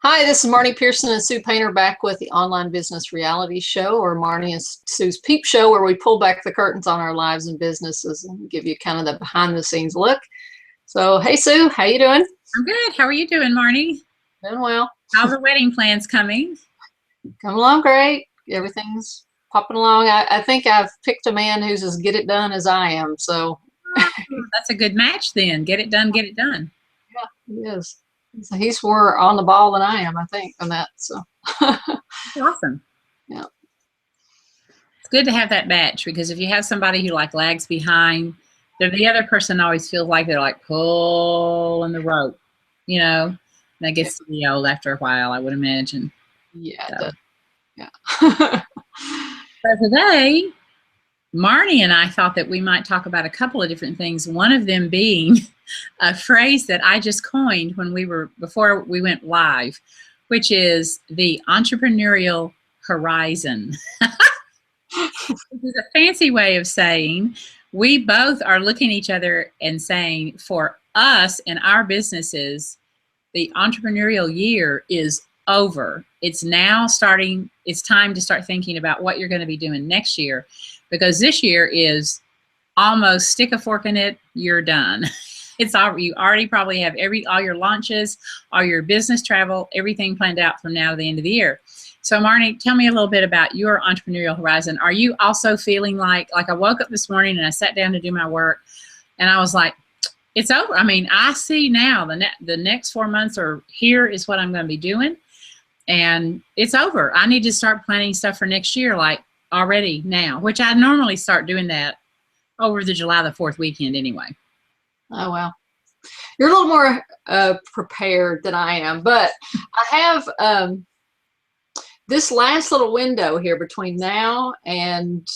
Hi, this is Marnie Pearson and Sue Painter back with the online business reality show, or Marnie and Sue's Peep show, where we pull back the curtains on our lives and businesses and give you kind of the behind the scenes look. So, hey Sue, how you doing? I'm good. How are you doing, Marnie? Doing well. How's the wedding plans coming? Coming along great. Everything's popping along. I think I've picked a man who's as get it done as I am. So That's a good match then. Get it done, get it done. yeah, he is. So he's more on the ball than I am, I think, on that. So Awesome. yeah. It's good to have that match, because if you have somebody who like lags behind, the other person always feels like they're like pulling the rope, you know. That gets to be old after a while, I would imagine. Yeah. So. Yeah. So today, Marnie and I thought that we might talk about a couple of different things. One of them being a phrase that I just coined before we went live, which is the entrepreneurial horizon. This is a fancy way of saying we both are looking at each other and saying, for us and our businesses, the entrepreneurial year is over. It's now starting. It's time to start thinking about what you're going to be doing next year, because this year is almost stick a fork in it, you're done. It's all, you already probably have all your launches, all your business travel, everything planned out from now to the end of the year. So Marnie, tell me a little bit about your entrepreneurial horizon. Are you also feeling like I woke up this morning and I sat down to do my work and I was like, it's over. I mean, I see now the next 4 months are here is what I'm going to be doing, and it's over. I need to start planning stuff for next year, like already now, which I normally start doing that over the July the 4th weekend anyway. Oh, well, you're a little more prepared than I am, but I have this last little window here between now and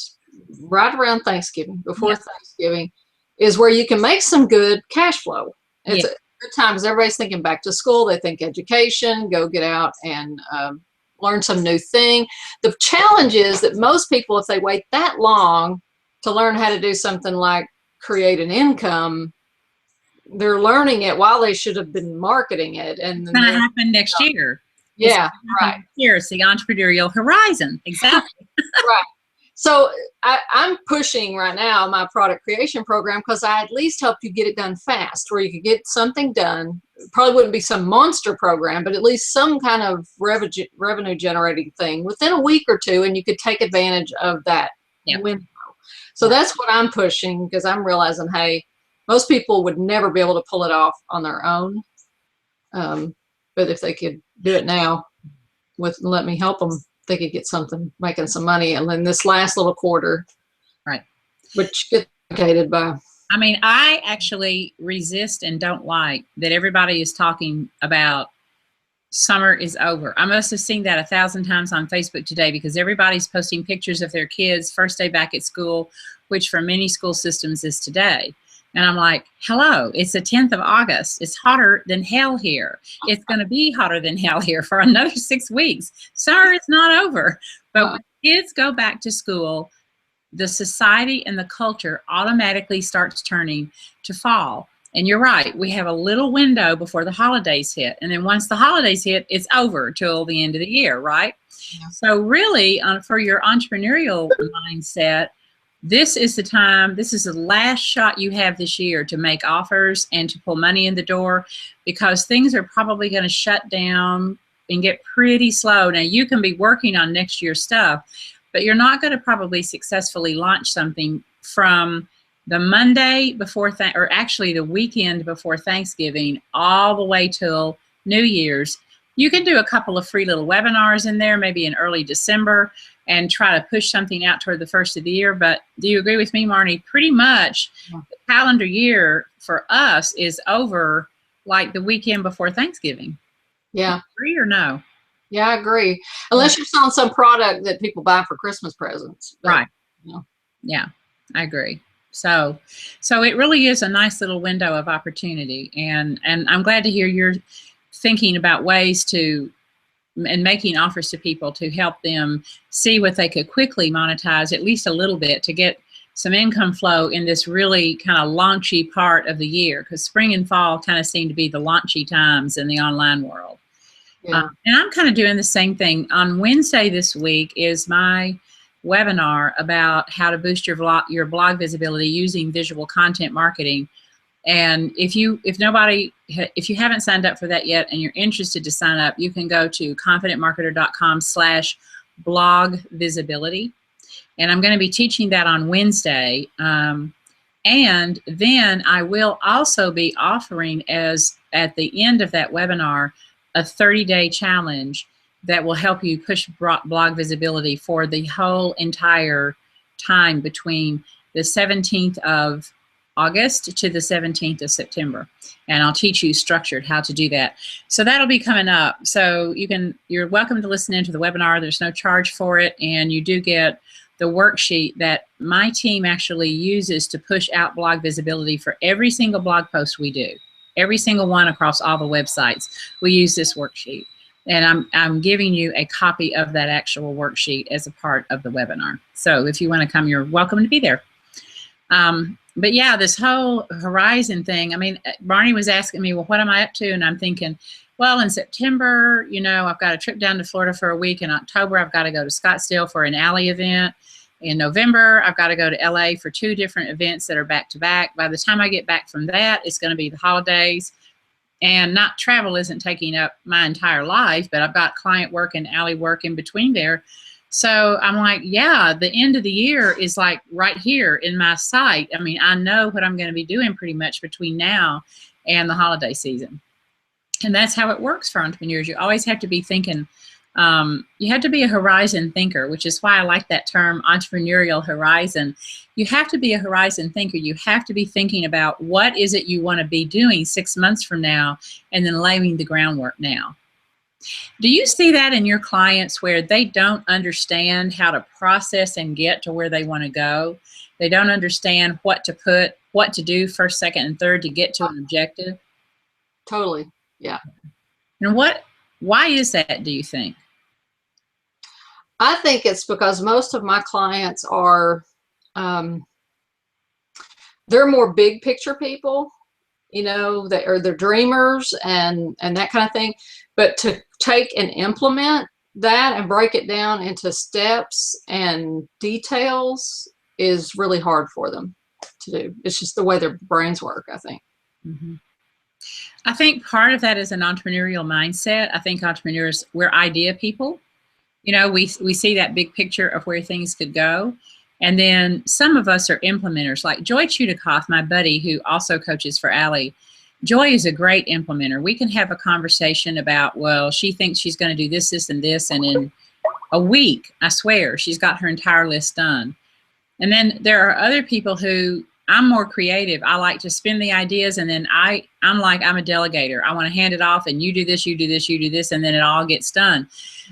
right around Thanksgiving, before Thanksgiving, is where you can make some good cash flow. It's a good time because everybody's thinking back to school. They think education, go get out and learn some new thing. The challenge is that most people, if they wait that long to learn how to do something like create an income, they're learning it while they should have been marketing it. And it's going to happen next year. Yeah, right. Here's the entrepreneurial horizon. Exactly. Right. So I'm pushing right now my product creation program because I at least help you get it done fast, where you could get something done. Probably wouldn't be some monster program, but at least some kind of revenue generating thing within a week or two, and you could take advantage of that window. So that's what I'm pushing, because I'm realizing, hey, most people would never be able to pull it off on their own. But if they could do it now, let me help them, they could get something, making some money. And then this last little quarter, right, which gets complicated by. I mean, I actually resist and don't like that everybody is talking about summer is over. I must have seen that 1,000 times on Facebook today, because everybody's posting pictures of their kids' first day back at school, which for many school systems is today. And I'm like, hello, it's the 10th of August. It's hotter than hell here. It's going to be hotter than hell here for another 6 weeks. Summer is not over. But when kids go back to school, the society and the culture automatically starts turning to fall. And you're right, we have a little window before the holidays hit. And then once the holidays hit, it's over till the end of the year, right? Yeah. So really, for your entrepreneurial mindset, this is the time, this is the last shot you have this year to make offers and to pull money in the door, because things are probably going to shut down and get pretty slow. Now, you can be working on next year's stuff, but you're not going to probably successfully launch something from the Monday before, or actually the weekend before Thanksgiving, all the way till New Year's. You can do a couple of free little webinars in there, maybe in early December, and try to push something out toward the first of the year. But do you agree with me, Marnie? Pretty much the calendar year for us is over like the weekend before Thanksgiving. Yeah. Agree or no? Yeah, I agree. Unless you're selling some product that people buy for Christmas presents. But, right. Yeah, I agree. So it really is a nice little window of opportunity. And I'm glad to hear you're thinking about ways to and making offers to people to help them see what they could quickly monetize, at least a little bit, to get some income flow in this really kind of launchy part of the year, because spring and fall kind of seem to be the launchy times in the online world. Yeah. And I'm kind of doing the same thing. On Wednesday this week is my webinar about how to boost your blog visibility using visual content marketing. And if you haven't signed up for that yet and you're interested to sign up, you can go to confidentmarketer.com/blog visibility. And I'm going to be teaching that on Wednesday. And then I will also be offering, as at the end of that webinar, a 30-day challenge that will help you push blog visibility for the whole entire time between the 17th of August to the 17th of September. And I'll teach you structured how to do that. So that'll be coming up. So you're welcome to listen into the webinar. There's no charge for it. And you do get the worksheet that my team actually uses to push out blog visibility for every single blog post we do. Every single one across all the websites. We use this worksheet. And I'm giving you a copy of that actual worksheet as a part of the webinar. So if you want to come, you're welcome to be there. But yeah, this whole Horizon thing, I mean, Marnie was asking me, well, what am I up to? And I'm thinking, well, in September, I've got a trip down to Florida for a week. In October, I've got to go to Scottsdale for an Alley event. In November, I've got to go to LA for 2 different events that are back to back. By the time I get back from that, it's going to be the holidays. And travel isn't taking up my entire life, but I've got client work and alley work in between there. So I'm like, yeah, the end of the year is like right here in my sight. I mean, I know what I'm going to be doing pretty much between now and the holiday season. And that's how it works for entrepreneurs. You always have to be thinking, you have to be a horizon thinker, which is why I like that term, entrepreneurial horizon. You have to be a horizon thinker. You have to be thinking about what is it you want to be doing 6 months from now, and then laying the groundwork now. Do you see that in your clients where they don't understand how to process and get to where they want to go? They don't understand what to do first, second, and third to get to an objective? Totally. Yeah. And why is that, do you think? I think it's because most of my clients are, they're more big picture people, they're dreamers and that kind of thing. But to take and implement that and break it down into steps and details is really hard for them to do. It's just the way their brains work, I think. Mm-hmm. I think part of that is an entrepreneurial mindset. I think entrepreneurs, we're idea people. We see that big picture of where things could go. And then some of us are implementers, like Joy Chudikoff, my buddy, who also coaches for Allie. Joy is a great implementer. We can have a conversation about, well, she thinks she's going to do this, this, and this. And in a week, I swear, she's got her entire list done. And then there are other people who, I'm more creative. I like to spin the ideas, and then I'm a delegator. I want to hand it off, and you do this, you do this, you do this, and then it all gets done.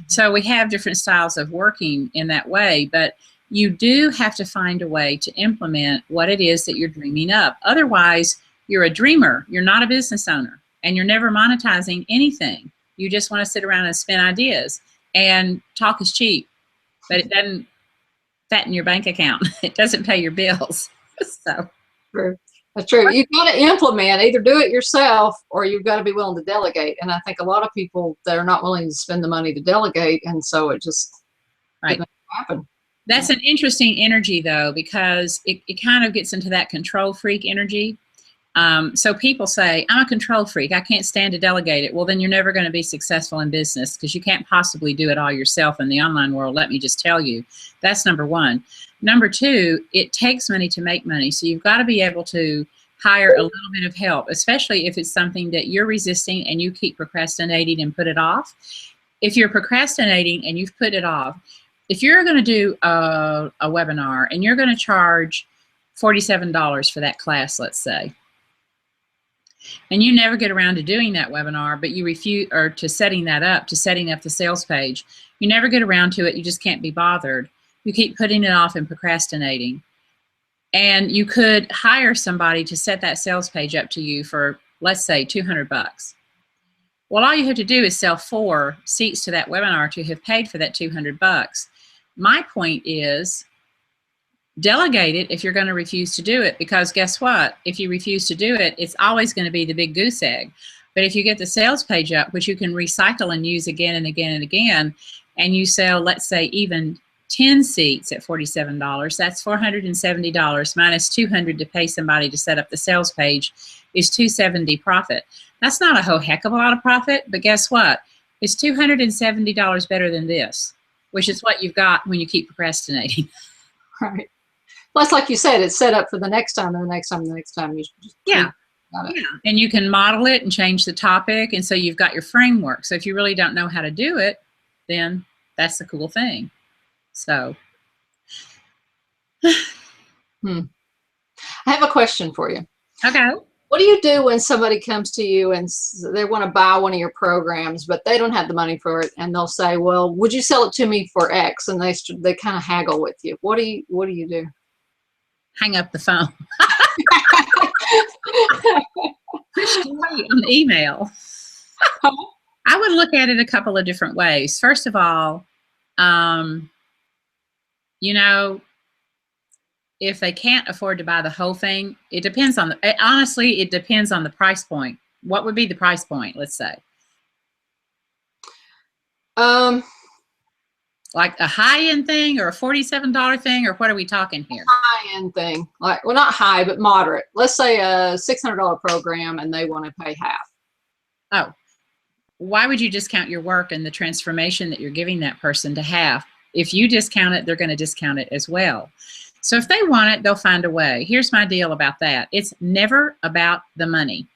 So we have different styles of working in that way, but you do have to find a way to implement what it is that you're dreaming up. Otherwise, you're a dreamer. You're not a business owner, and you're never monetizing anything. You just want to sit around and spin ideas, and talk is cheap, but it doesn't fatten your bank account. It doesn't pay your bills. So true. That's true. You've got to implement, either do it yourself or you've got to be willing to delegate. And I think a lot of people, they're not willing to spend the money to delegate, and so it just doesn't happen. That's an interesting energy, though, because it kind of gets into that control freak energy. So people say, I'm a control freak. I can't stand to delegate it. Well, then you're never going to be successful in business, because you can't possibly do it all yourself in the online world. Let me just tell you. That's number one. Number two, it takes money to make money. So you've got to be able to hire a little bit of help, especially if it's something that you're resisting and you keep procrastinating and put it off. If you're procrastinating and you've put it off, if you're going to do a webinar and you're going to charge $47 for that class, let's say, and you never get around to doing that webinar, but you refuse, or to setting up the sales page, you never get around to it, you just can't be bothered. You keep putting it off and procrastinating. And you could hire somebody to set that sales page up to you for, let's say, $200. Well, all you have to do is sell 4 seats to that webinar to have paid for that $200. My point is, delegate it if you're going to refuse to do it, because guess what? If you refuse to do it, it's always going to be the big goose egg. But if you get the sales page up, which you can recycle and use again and again and again, and you sell, let's say, even 10 seats at $47, that's $470 minus $200 to pay somebody to set up the sales page is $270 profit. That's not a whole heck of a lot of profit, but guess what? It's $270 better than this, which is what you've got when you keep procrastinating. Right. Plus, like you said, it's set up for the next time and the next time and the next time. You just Yeah. And you can model it and change the topic. And so you've got your framework. So if you really don't know how to do it, then that's the cool thing. So. I have a question for you. Okay. What do you do when somebody comes to you and they want to buy one of your programs, but they don't have the money for it, and they'll say, "Well, would you sell it to me for X?" And they kind of haggle with you. What do you do? Hang up the phone. Push delete on email. I would look at it a couple of different ways. First of all, you know, if they can't afford to buy the whole thing, it depends on honestly, it depends on the price point. What would be the price point, let's say? Like a high-end thing or a $47 thing, or what are we talking here? High-end thing. Like, well, not high, but moderate. Let's say a $600 program and they want to pay half. Oh, why would you discount your work and the transformation that you're giving that person to half? If you discount it, they're going to discount it as well. So if they want it, they'll find a way. Here's my deal about that. It's never about the money.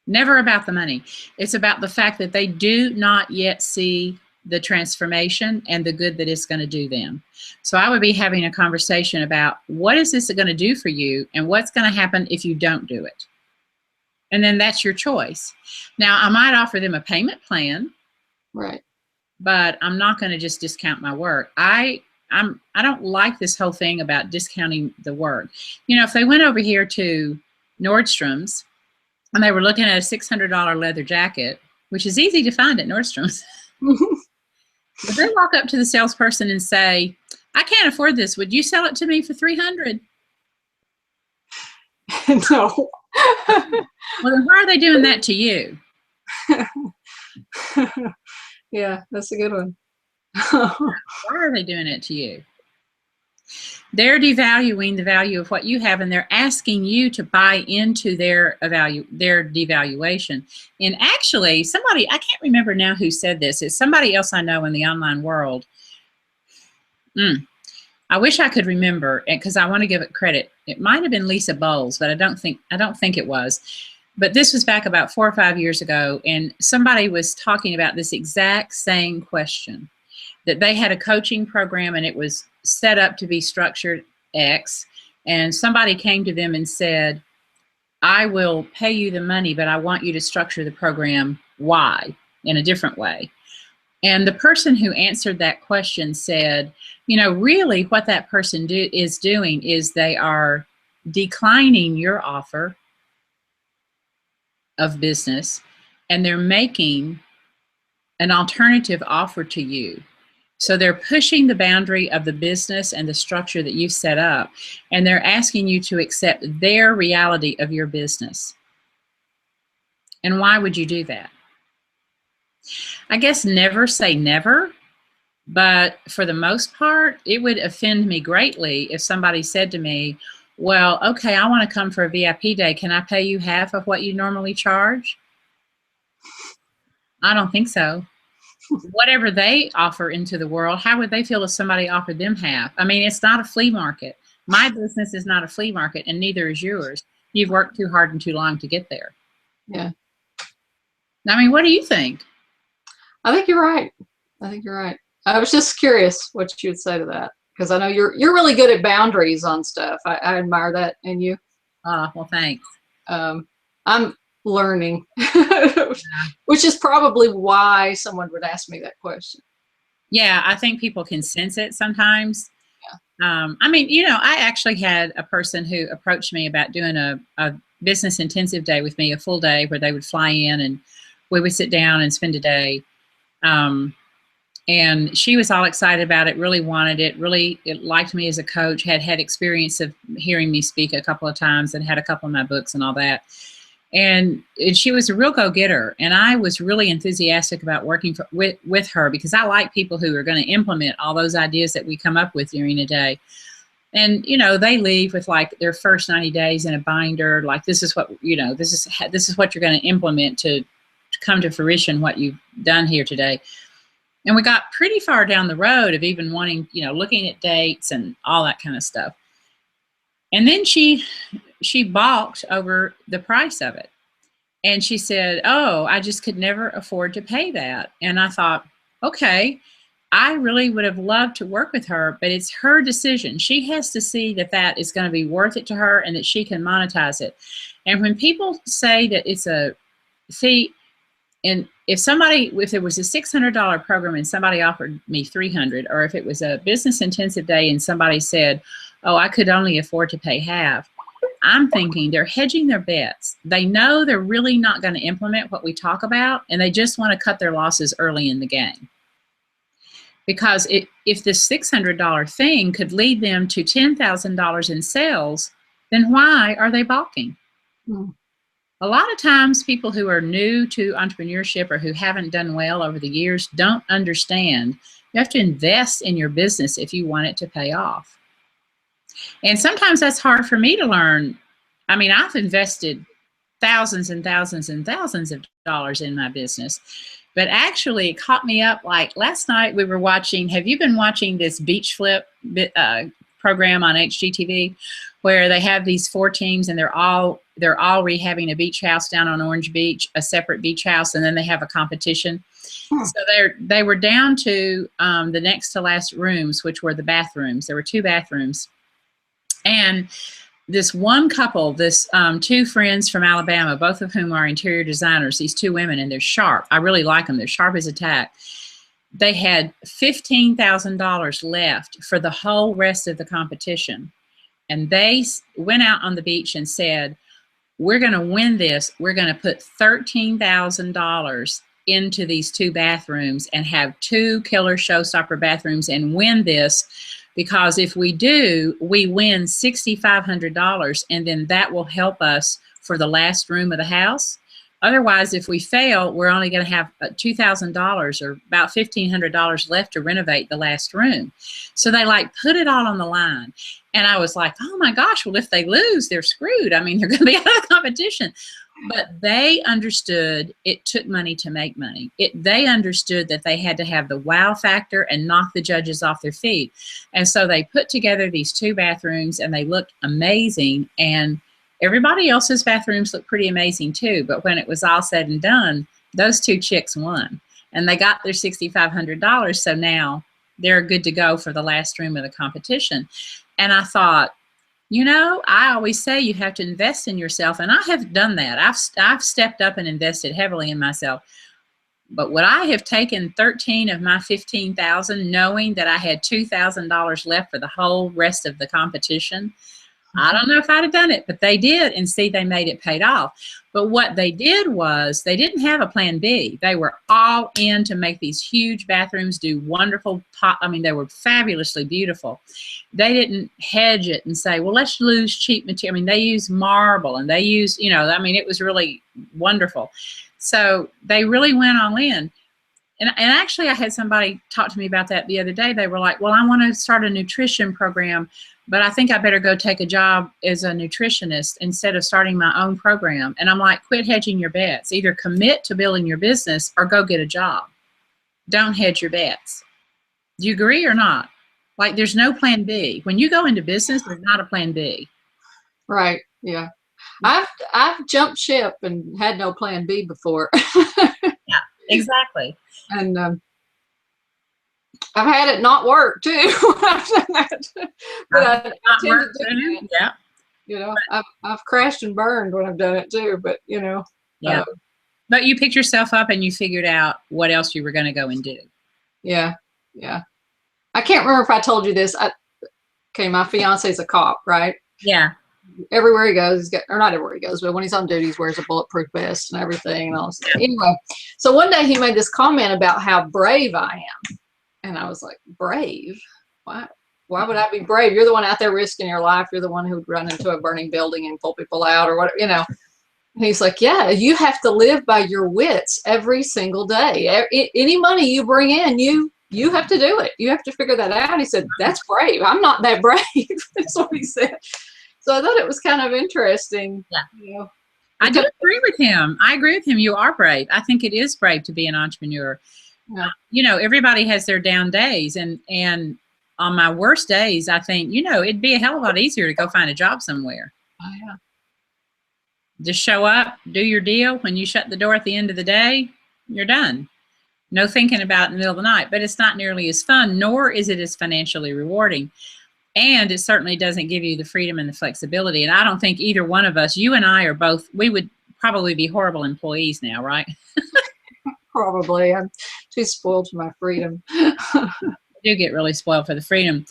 Never about the money. It's about the fact that they do not yet see the transformation and the good that it's going to do them. So I would be having a conversation about what is this going to do for you and what's going to happen if you don't do it. And then that's your choice. Now, I might offer them a payment plan. Right. But I'm not going to just discount my work. I don't like this whole thing about discounting the work. You know, if they went over here to Nordstrom's and they were looking at a $600 leather jacket, which is easy to find at Nordstrom's, but they walk up to the salesperson and say, "I can't afford this. Would you sell it to me for $300?" No. Well, then why are they doing that to you? Yeah, that's a good one. Why are they doing it to you? They're devaluing the value of what you have, and they're asking you to buy into their devaluation. And actually, somebody, I can't remember now who said this. It's somebody else I know in the online world. I wish I could remember, because I want to give it credit. It might have been Lisa Bowles, but I don't think it was. But this was back about 4 or 5 years ago, and somebody was talking about this exact same question, that they had a coaching program and it was set up to be structured X, and somebody came to them and said, "I will pay you the money, but I want you to structure the program Y in a different way." And the person who answered that question said, you know, really what that person is doing is they are declining your offer of business, and they're making an alternative offer to you. So they're pushing the boundary of the business and the structure that you've set up, and they're asking you to accept their reality of your business. And why would you do that? I guess never say never, but for the most part, it would offend me greatly if somebody said to me, "Well, okay, I want to come for a VIP day. Can I pay you half of what you normally charge?" I don't think so. Whatever they offer into the world, how would they feel if somebody offered them half? I mean, it's not a flea market. My business is not a flea market, and neither is yours. You've worked too hard and too long to get there. Yeah. I mean, what do you think? I think you're right. I was just curious what you would say to that, because I know you're really good at boundaries on stuff. I admire that in you. Well, thanks. I'm learning, which is probably why someone would ask me that question. Yeah, I think people can sense it sometimes. Yeah. I mean, you know, I actually had a person who approached me about doing a business intensive day with me, a full day where they would fly in and we would sit down and spend a day. And she was all excited about it, really wanted it, it liked me as a coach, had experience of hearing me speak a couple of times and had a couple of my books and all that. And she was a real go-getter, and I was really enthusiastic about working with her because I like people who are going to implement all those ideas that we come up with during a day. And they leave with like their first 90 days in a binder, like this is what this is what you're going to implement to come to fruition what you've done here today. And we got pretty far down the road of even wanting, looking at dates and all that kind of stuff. And then she balked over the price of it. And she said, oh, I just could never afford to pay that. And I thought, okay, I really would have loved to work with her, but it's her decision. She has to see that that is going to be worth it to her and that she can monetize it. And when people say that it's a fee, and if there was a $600 program and somebody offered me $300, or if it was a business intensive day and somebody said, oh, I could only afford to pay half, I'm thinking they're hedging their bets. They know they're really not going to implement what we talk about, and they just want to cut their losses early in the game. Because if this $600 thing could lead them to $10,000 in sales, then why are they balking? A lot of times people who are new to entrepreneurship or who haven't done well over the years don't understand. You have to invest in your business if you want it to pay off. And sometimes that's hard for me to learn. I mean, I've invested thousands and thousands and thousands of dollars in my business, but actually it caught me up. Like last night we were watching, have you been watching this beach flip program on HGTV where they have these 4 teams and they're all rehabbing a beach house down on Orange Beach, a separate beach house, and then they have a competition. So they were down to the next to last rooms, which were the bathrooms. There were 2 bathrooms. And this one couple, 2 friends from Alabama, both of whom are interior designers, these 2 women, and they're sharp. I really like them. They're sharp as a tack. They had $15,000 left for the whole rest of the competition. And they went out on the beach and said, we're going to win this. We're going to put $13,000 into these 2 bathrooms and have 2 killer showstopper bathrooms and win this. Because if we do, we win $6,500, and then that will help us for the last room of the house. Otherwise, if we fail, we're only going to have $2,000 or about $1,500 left to renovate the last room. So they like put it all on the line. And I was like, oh my gosh, well, if they lose, they're screwed. I mean, they're going to be out of the competition. But they understood it took money to make money. They understood that they had to have the wow factor and knock the judges off their feet. And so they put together these 2 bathrooms and they looked amazing. And everybody else's bathrooms looked pretty amazing too. But when it was all said and done, those 2 chicks won. And they got their $6,500. So now they're good to go for the last room of the competition. And I thought, I always say you have to invest in yourself, and I have done that. I've stepped up and invested heavily in myself. But would I have taken 13 of my 15,000 knowing that I had $2,000 left for the whole rest of the competition? I don't know if I'd have done it, but they did, and see, they made it paid off. But what they did was they didn't have a plan B. They were all in to make these huge bathrooms do wonderful they were fabulously beautiful. They didn't hedge it and say, well, let's lose cheap material. I mean, they used marble and they used, it was really wonderful. So they really went all in. And actually, I had somebody talk to me about that the other day. They were like, well, I want to start a nutrition program, but I think I better go take a job as a nutritionist instead of starting my own program. And I'm like, quit hedging your bets. Either commit to building your business or go get a job. Don't hedge your bets. Do you agree or not? Like, there's no plan B. When you go into business, there's not a plan B. Right. Yeah. I've jumped ship and had no plan B before. Yeah, exactly. And I've had it not work too. But I tend to do that. Yeah. I've crashed and burned when I've done it too. But yeah. But you picked yourself up and you figured out what else you were going to go and do. Yeah. Yeah. I can't remember if I told you this. My fiance's a cop, right? Yeah. Everywhere he goes, or not everywhere he goes, but when he's on duty, he wears a bulletproof vest and everything and all this stuff. Anyway, so one day he made this comment about how brave I am. And I was like, brave? Why would I be brave? You're the one out there risking your life. You're the one who would run into a burning building and pull people out or whatever, He's like, yeah, you have to live by your wits every single day. Any money you bring in, you have to do it. You have to figure that out. He said, that's brave. I'm not that brave. That's what he said. So I thought it was kind of interesting. Yeah. You know, I do agree with him. I agree with him. You are brave. I think it is brave to be an entrepreneur. yeah. You know, everybody has their down days, and on my worst days, I think, you know, it'd be a hell of a lot easier to go find a job somewhere. Oh, yeah. Just show up, do your deal. When you shut the door at the end of the day, you're done. No thinking about it in the middle of the night. But it's not nearly as fun, nor is it as financially rewarding. And it certainly doesn't give you the freedom and the flexibility. And I don't think either one of us, you and I are both, we would probably be horrible employees now, right? Probably. I'm too spoiled for my freedom. I do get really spoiled for the freedom.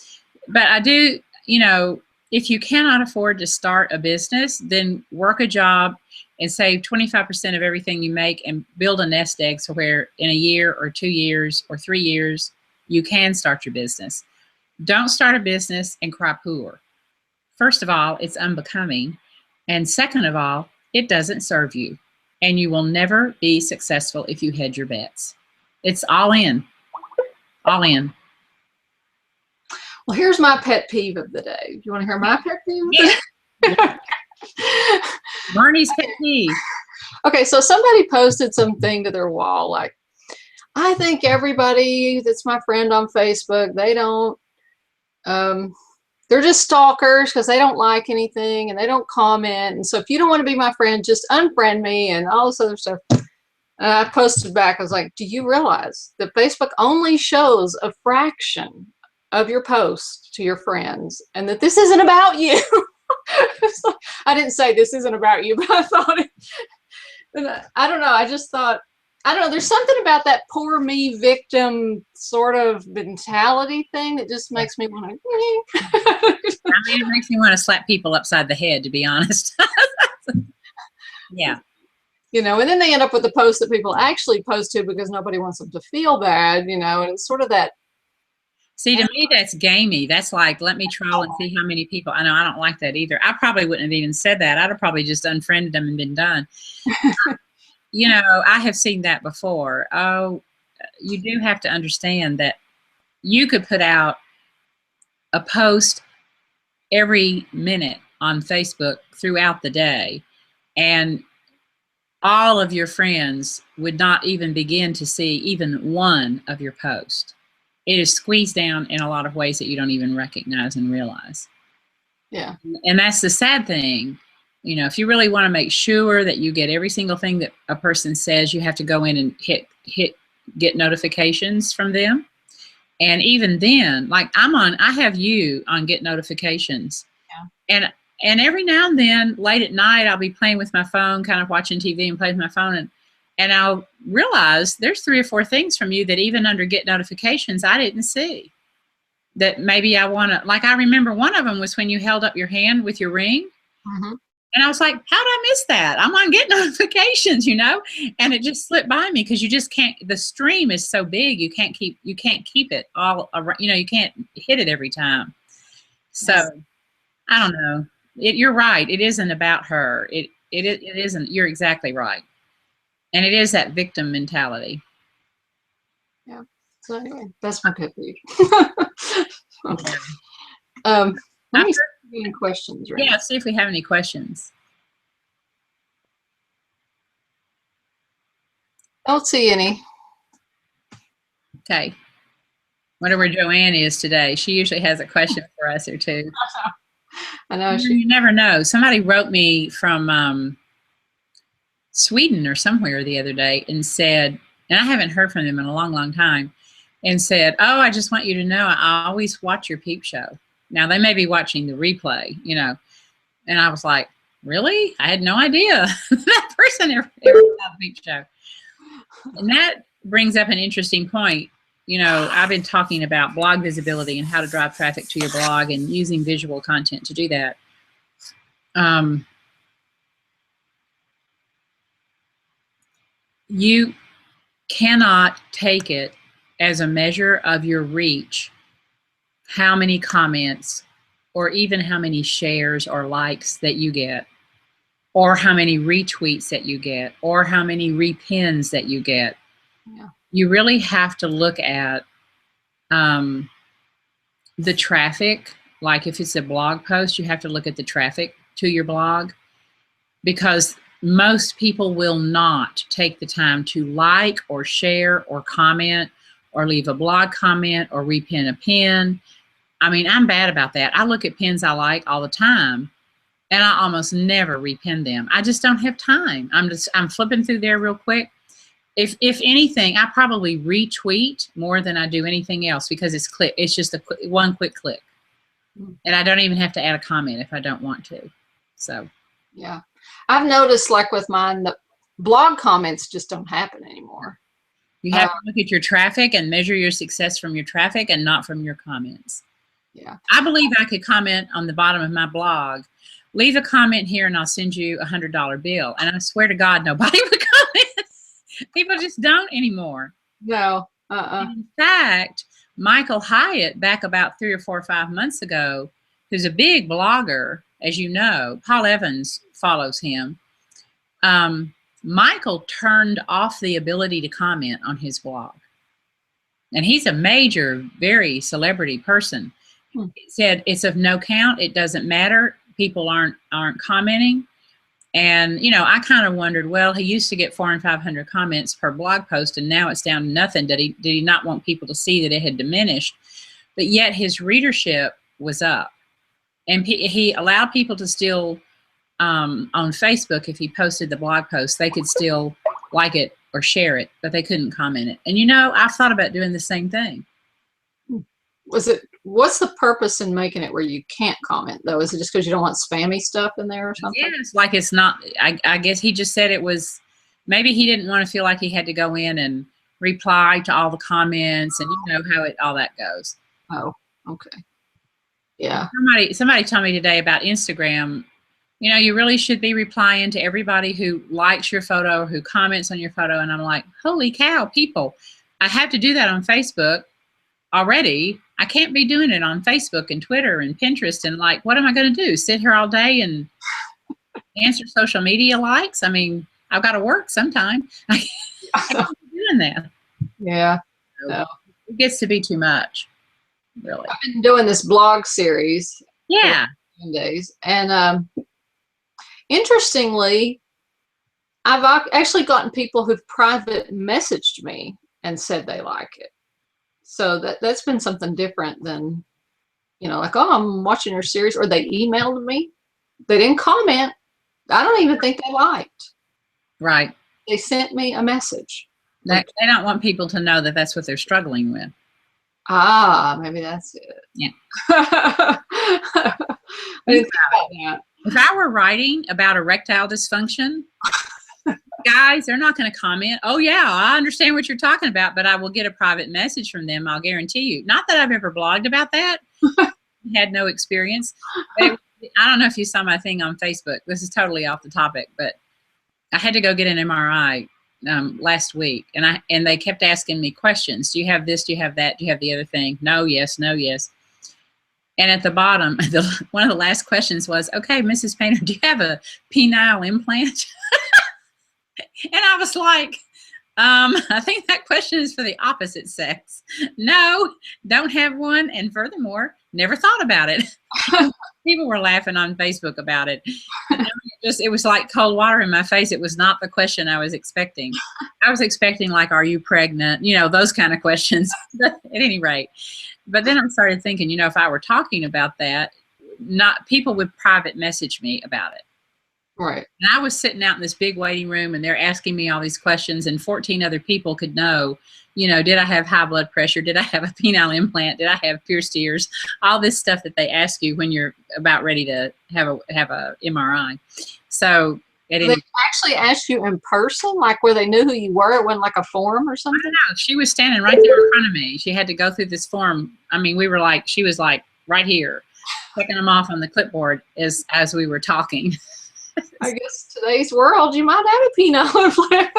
But I do, you know, if you cannot afford to start a business, then work a job and save 25% of everything you make and build a nest egg so where in a year or 2 years or 3 years, you can start your business. Don't start a business and cry poor. First of all, it's unbecoming. And second of all, it doesn't serve you. And you will never be successful if you hedge your bets. It's all in. All in. Well, here's my pet peeve of the day. Do you want to hear my pet peeve? Yeah. Marnie's pet peeve. Okay, so somebody posted something to their wall like, I think everybody that's my friend on Facebook, they don't, they're just stalkers because they don't like anything and they don't comment. And so if you don't want to be my friend, just unfriend me and all this other stuff. I posted back, I was like, do you realize that Facebook only shows a fraction of your post to your friends and that this isn't about you? So, I didn't say this isn't about you, but I thought it, I don't know. I just thought, I don't know. There's something about that poor me victim sort of mentality thing that just makes me want to. I mean, it makes me want to slap people upside the head, to be honest. Yeah. You know, and then they end up with the post that people actually post to because nobody wants them to feel bad, you know, and it's sort of that. See, to me, that's gamey. That's like, let me troll and see how many people. I know I don't like that either. I probably wouldn't have even said that. I'd have probably just unfriended them and been done. You know, I have seen that before. Oh, you do have to understand that you could put out a post every minute on Facebook throughout the day, and all of your friends would not even begin to see even one of your posts. It is squeezed down in a lot of ways that you don't even recognize and realize. Yeah. And that's the sad thing. You know, if you really want to make sure that you get every single thing that a person says, you have to go in and get notifications from them. And even then, like I have you on get notifications. Yeah. And every now and then, late at night, I'll be playing with my phone, kind of watching TV and playing with my phone. And I'll realize there's 3 or 4 things from you that even under get notifications, I didn't see. That maybe I want to, like I remember one of them was when you held up your hand with your ring. Mm-hmm. And I was like, how did I miss that? I'm on get notifications, you know? And it just slipped by me because you just can't, the stream is so big, you can't keep it all around, you know, you can't hit it every time. So yes. I don't know. You're right. It isn't about her. It isn't. You're exactly right. And it is that victim mentality. Yeah. So anyway, that's my pet peeve. Let me see if we have any questions. Right? Yeah, see if we have any questions. I don't see any. Okay. Wonder where Joanne is today. She usually has a question for us or two. I know. You never know. Somebody wrote me from Sweden or somewhere the other day and said, and I haven't heard from them in a long, long time, and said, oh, I just want you to know I always watch your Peep show. Now, they may be watching the replay, you know. And I was like, really? I had no idea that person ever saw the Peep show. And that brings up an interesting point. You know, I've been talking about blog visibility and how to drive traffic to your blog and using visual content to do that. You cannot take it as a measure of your reach, how many comments or even how many shares or likes that you get, or how many retweets that you get, or how many repins that you get. Yeah. You really have to look at the traffic. Like if it's a blog post, you have to look at the traffic to your blog, because most people will not take the time to like or share or comment or leave a blog comment or repin a pin. I mean, I'm bad about that. I look at pins I like all the time, and I almost never repin them. I just don't have time. I'm flipping through there real quick. If anything, I probably retweet more than I do anything else, because it's just one quick click. And I don't even have to add a comment if I don't want to. So, yeah. I've noticed, like with mine, the blog comments just don't happen anymore. You have to look at your traffic and measure your success from your traffic and not from your comments. Yeah. I believe I could comment on the bottom of my blog, leave a comment here and I'll send you $100 bill. And I swear to God, nobody would comment. People just don't anymore. No. In fact, Michael Hyatt, back about 3 or 4 or 5 months ago, who's a big blogger, as you know, Paul Evans follows him. Michael turned off the ability to comment on his blog. And he's a major, very celebrity person. He said it's of no count. It doesn't matter. People aren't commenting. And, you know, I kind of wondered, well, he used to get 400 and 500 comments per blog post, and now it's down to nothing. Did he not want people to see that it had diminished? But yet his readership was up. And he allowed people to still, on Facebook, if he posted the blog post, they could still like it or share it, but they couldn't comment it. And, you know, I've thought about doing the same thing. What's the purpose in making it where you can't comment, though? Is it just because you don't want spammy stuff in there or something? Yes, like it's not, I guess he just said it was, maybe he didn't want to feel like he had to go in and reply to all the comments, and you know how all that goes. Oh, okay. Yeah. Somebody told me today about Instagram. You know, you really should be replying to everybody who likes your photo or who comments on your photo. And I'm like, holy cow, people. I have to do that on Facebook already. I can't be doing it on Facebook and Twitter and Pinterest. And like, what am I going to do? Sit here all day and answer social media likes? I mean, I've got to work sometime. I can't be doing that. Yeah. So it gets to be too much, really. I've been doing this blog series. Yeah. For 10 days. And interestingly, I've actually gotten people who've private messaged me and said they like it. So that's been something different than, you know, like, oh, I'm watching your series, or they emailed me. They didn't comment. I don't even think they liked. Right. They sent me a message. They don't want people to know that that's what they're struggling with. Ah, maybe that's it. Yeah. I didn't think about that. If I were writing about erectile dysfunction, guys, they're not going to comment. Oh, yeah, I understand what you're talking about, but I will get a private message from them. I'll guarantee you. Not that I've ever blogged about that. Had no experience. But I don't know if you saw my thing on Facebook. This is totally off the topic, but I had to go get an MRI last week, and they kept asking me questions. Do you have this? Do you have that? Do you have the other thing? No, yes, no, yes. And at the bottom, one of the last questions was, okay, Mrs. Painter, do you have a penile implant? And I was like, I think that question is for the opposite sex. No, don't have one. And furthermore, never thought about it. People were laughing on Facebook about it. It was like cold water in my face. It was not the question I was expecting. I was expecting, like, are you pregnant? You know, those kind of questions. At any rate. But then I started thinking, you know, if I were talking about that, people would private message me about it. Right. And I was sitting out in this big waiting room, and they're asking me all these questions, and 14 other people could know, you know, did I have high blood pressure? Did I have a penile implant? Did I have pierced ears? All this stuff that they ask you when you're about ready to have a MRI. So they actually asked you in person, like where they knew who you were. It wasn't like a form or something. I don't know. She was standing right there in front of me. She had to go through this form. I mean, she was like right here, checking them off on the clipboard as we were talking. I guess today's world, you might have a penile implant.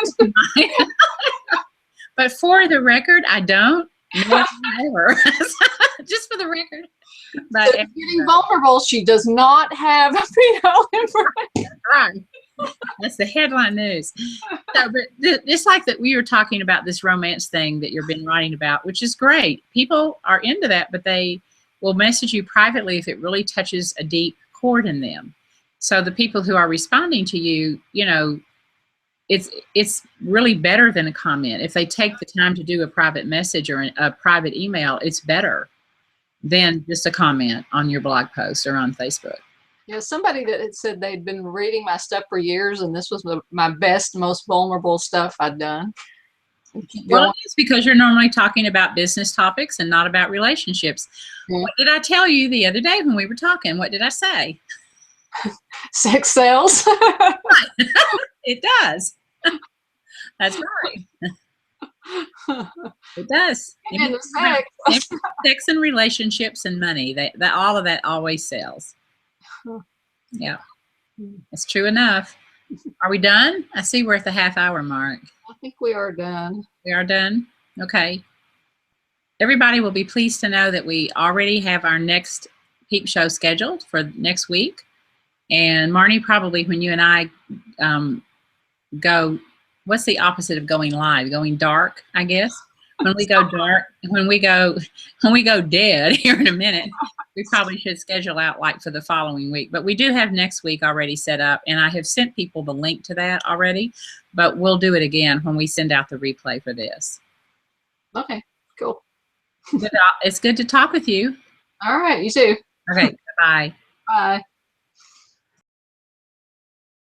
But for the record, I don't. Never. Just for the record. But getting vulnerable, she does not have a penile implant. Right. That's the headline news. So, but it's like that we were talking about this romance thing that you've been writing about, which is great. People are into that, but they will message you privately if it really touches a deep chord in them. So the people who are responding to you, you know, it's really better than a comment. If they take the time to do a private message or a private email, it's better than just a comment on your blog post or on Facebook. Yeah, somebody that had said they'd been reading my stuff for years, and this was my best, most vulnerable stuff I'd done. Keep Well, going. it's because you're normally talking about business topics and not about relationships. Yeah. What did I tell you the other day when we were talking? What did I say? Sex sells. It does. That's right. It does. And the sex. Sex and relationships and money. That all of that always sells. Yeah, it's true enough. Are we done? I see we're at the half-hour mark. I think we are done. We are done? Okay. Everybody will be pleased to know that we already have our next Peep show scheduled for next week. And Marnie, probably when you and I go, what's the opposite of going live? Going dark, I guess. When we go dark, when we go dead here in a minute, we probably should schedule out like for the following week. But we do have next week already set up, and I have sent people the link to that already. But we'll do it again when we send out the replay for this. Okay, cool. It's good to talk with you. All right, you too. Okay, bye. Bye.